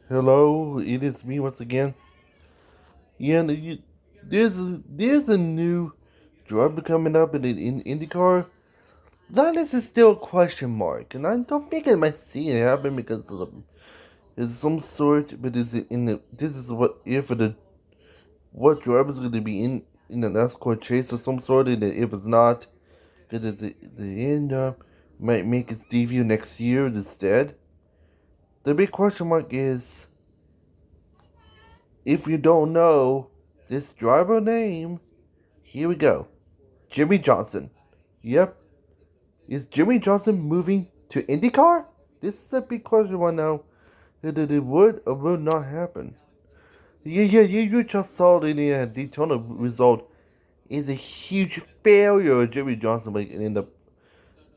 Hello, it is me once again. Yeah, there's a new driver coming up in IndyCar. That is still a question mark, and I don't think I might see it happen because of is some sort. But is it in the this is what if the what driver is going to be in the NASCAR chase of some sort, and if it's not, because the end might make its debut next year instead. The big question mark is if you don't know this driver name. Here we go. Jimmie Johnson. Yep. Is Jimmie Johnson moving to IndyCar? This is a big question right now. It would or would not happen. Yeah. You just saw the Daytona result. Is a huge failure of Jimmie Johnson, but it ended up.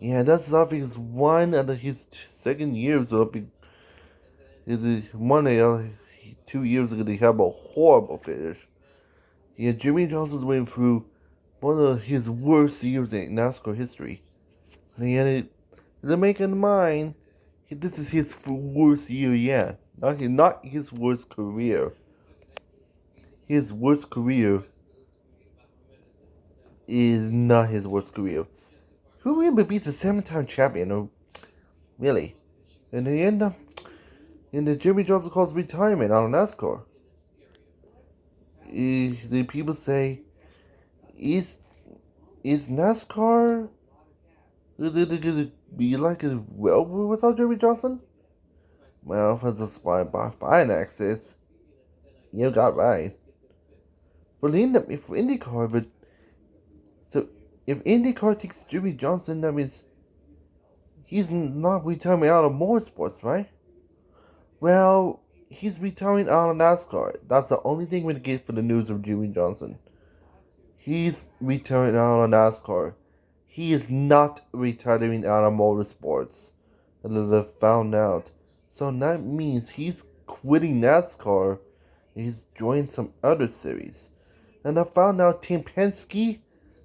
Yeah, that's I think is one of his second years of is one 2 years ago they have a horrible finish. Yeah, Jimmie Johnson's went through one of his worst years in NASCAR history. And yet, to make in mind, this is his worst year yet. Not his worst career. His worst career is not his worst career. Who really beats a seven-time champion? Really? And the end up in the Jimmie Johnson calls retirement out of NASCAR. The people say, is is NASCAR gonna be like a well without Jimmie Johnson? Well, for the spy by finances, you got right. Well, if IndyCar, but so if IndyCar takes Jimmie Johnson, that means he's not retiring out of motorsports, right? Well, he's retiring out of NASCAR. That's the only thing we get for the news of Jimmie Johnson. He's retiring out of NASCAR. He is not retiring out of motorsports. And they found out. So that means he's quitting NASCAR and he's joining some other series. And I found out Team Penske,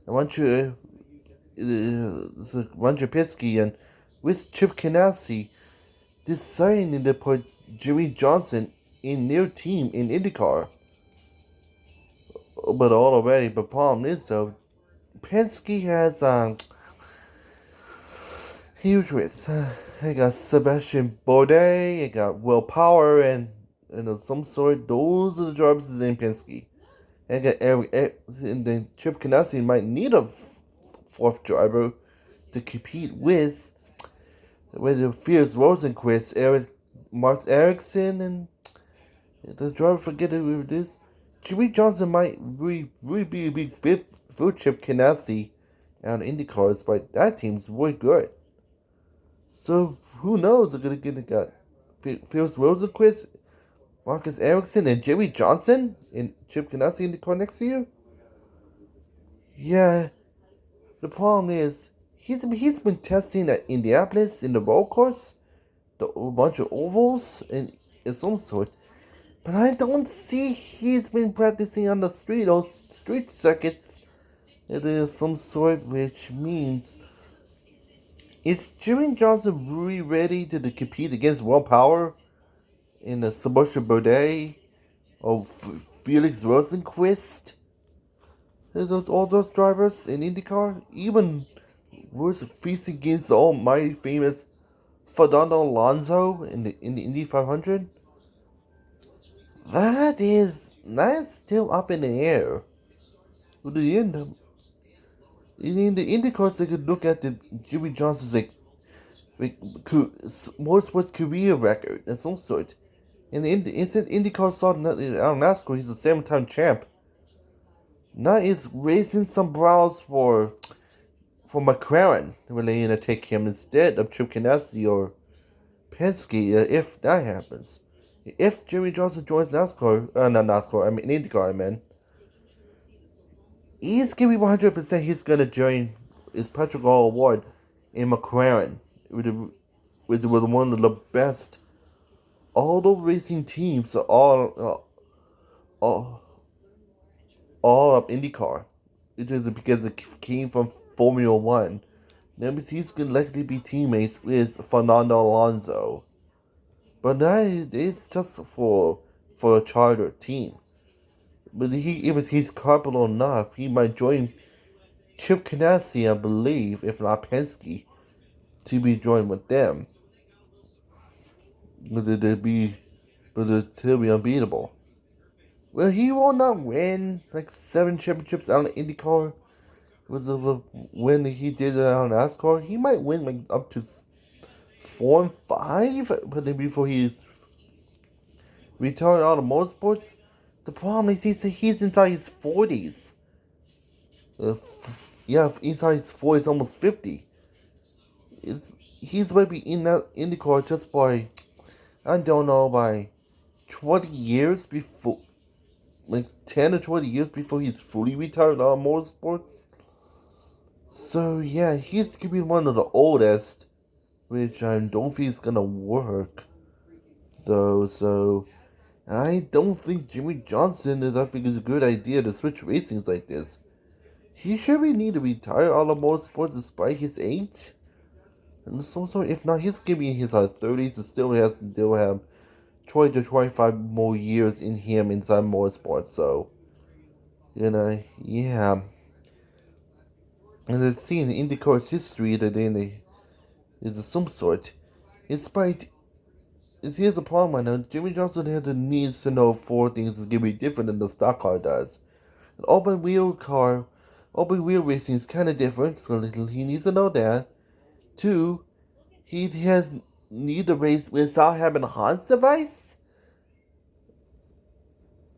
I want you Roger Penske and with Chip Ganassi deciding to put Jimmie Johnson in their team in IndyCar. But already, the problem is though, Penske has huge risks. They got Sebastian Bourdais, they got Will Power, and of some sort. Those are the drivers in Penske. And got and then Chip Ganassi might need a fourth driver to compete with the Fierce Rosenquist, Mark Erickson, and the driver forget who it is. Jimmie Johnson might really be a big fifth food Chip Ganassi on IndyCars, but that team's really good. So who knows? They're gonna get got Fierce Rosenquist, Marcus Erickson, and Jimmie Johnson and Chip Ganassi in the car next year. Yeah, the problem is he's been testing at Indianapolis in the road course, a bunch of ovals and some sort. But I don't see he's been practicing on the street, those street circuits. It is some sort, which means is Jimmie Johnson really ready to compete against Will Power in the Sebastian Bourdais or Felix Rosenquist? All those drivers in IndyCar, even worse, facing against the almighty famous Fernando Alonso in the Indy 500. That's still up in the air. With the end, in the IndyCars, they could look at the Jimmie Johnson's motorsports career record and some sort. Since IndyCar saw out of NASCAR, he's a seven-time champ. Now he's raising some brows for McLaren when they're gonna take him instead of Chip Ganassi or Penske if that happens. If Jimmie Johnson joins NASCAR, not NASCAR, I mean IndyCar, man, he's gonna be 100%. He's gonna join his Patrick Hall Award in McLaren with one of the best auto racing teams, all all of IndyCar. It is because it came from Formula One. That means he's gonna likely be teammates with Fernando Alonso. but that is just for a charter team. But if he's capable enough, he might join Chip Ganassi, I believe, if not Penske, to be joined with them. But it'll be unbeatable. Well, he will not win like 7 championships out of IndyCar with the win that he did on NASCAR. He might win like up to 4 and 5, but then before he's retired out of motorsports. The problem is he's inside his 40s. Yeah, inside his 40s, almost 50. He's maybe in that IndyCar just by, I don't know, by 20 years before, like 10 or 20 years before he's fully retired out of motorsports. So yeah, he's gonna be one of the oldest, which I don't think is gonna work though. So I don't think Jimmie Johnson is. I think it's a good idea to switch racings like this. He should be need to retire out of motorsports despite his age. And so if not, he's gonna be in his 30s and still have 20 to 25 more years in him inside motorsports. So yeah. And it's seen in IndyCar's history that they is of some sort. Despite here's the problem I know. Jimmie Johnson needs to know 4 things is gonna be different than the stock car does. An open wheel racing is kind of different, so he needs to know that. Two, he has need to race without having a Hans device,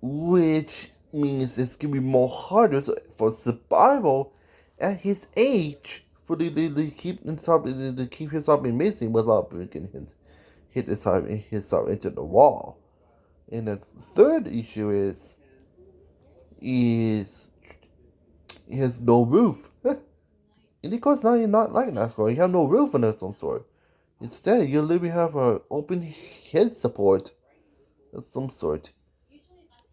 which means it's gonna be more harder for survival at his age for the keep himself in racing without breaking hit himself into the wall. And the third issue is he has no roof. IndyCar's not like NASCAR. You have no roof on it some sort. Instead, you literally have an open head support of some sort.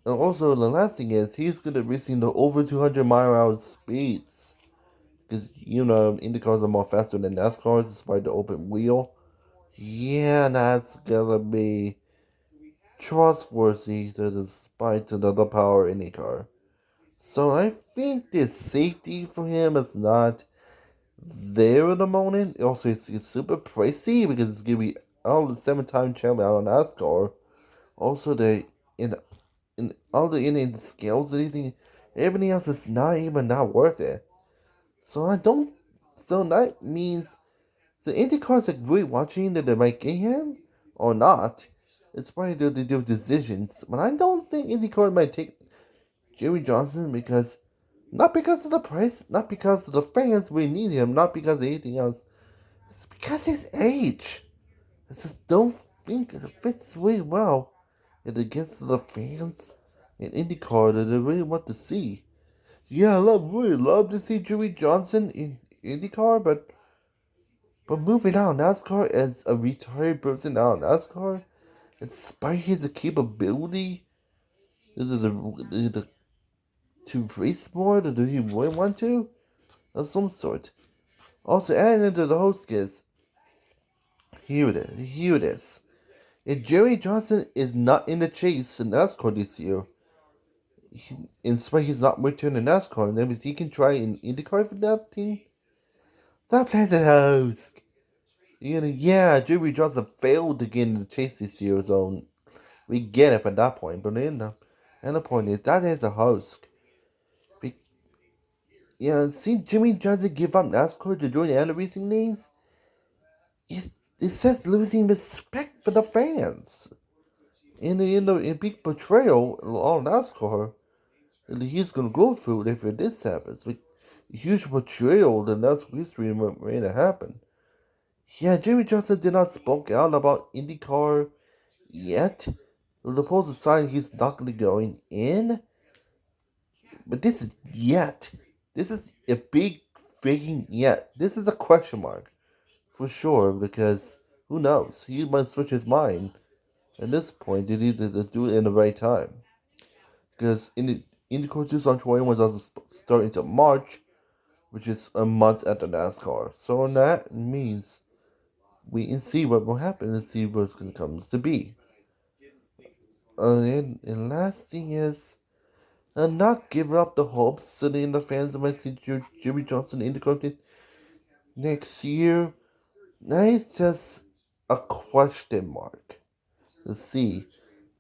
And also, the last thing is he's good at racing the over 200-mile-an-hour speeds. Because, IndyCars are more faster than NASCARs despite the open wheel. Yeah, that's gonna be trustworthy despite the power IndyCar. So I think the safety for him is not there at the moment. Also, it's super pricey because it's gonna be all the 7-time champion out on NASCAR. Also, in all the scales and everything else is not even not worth it. So I don't. So that means the IndyCars are really watching that they might get him or not. It's probably their decisions, but I don't think IndyCar might take Jimmie Johnson not because of the price, not because of the fans we need him, not because of anything else. It's because his age. I just don't think it fits really well and against the fans in IndyCar that they really want to see. Yeah, really love to see Jimmie Johnson in IndyCar, but moving out of NASCAR as a retired person out of NASCAR, despite his capability to race more, do he really want to? Of some sort. Also, adding into the host is here it is. If Jerry Johnson is not in the chase in NASCAR this year, in spite he's not returning to NASCAR, and then he can try in IndyCar for that team. That plays a host. Yeah, Jerry Johnson failed to get in the chase this year, so we get it at that point. But and the point is that is a host. See Jimmie Johnson give up NASCAR to join the other racing leagues. It says losing respect for the fans. In big betrayal on NASCAR that he's gonna go through if this happens. Like a huge betrayal that NASCAR history may to happen. Yeah, Jimmie Johnson did not spoke out about IndyCar yet. The supposed to sign he's not gonna going in. But this is yet. This is a big freaking yet. This is a question mark. For sure, because who knows? He might switch his mind. At this point, they need to do it in the right time. Because IndyCar 2021 doesn't start until March, which is a month after NASCAR. So that means wait and see what will happen and see what's going to come to be. And last thing is, not give up the hopes so the fans might see Jimmie Johnson in the company next year. Now it's just a question mark. To see.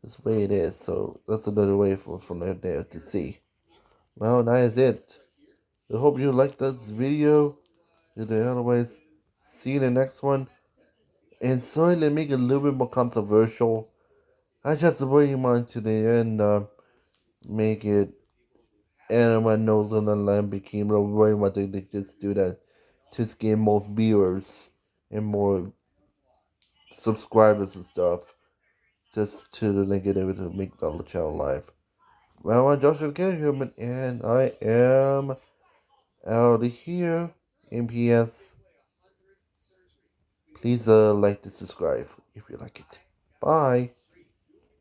That's the way it is. So that's another way from there to see. Well, that is it. I hope you liked this video. Otherwise, see you in the next one. And sorry to make it a little bit more controversial. I just really want to the end make it anyone knows on the line became really want to just do that. Just get more viewers and more subscribers and stuff. Just to link it over to make the channel live. Well, I'm Joshua Human, and I am out of here. MPS. Please like to subscribe if you like it. Bye.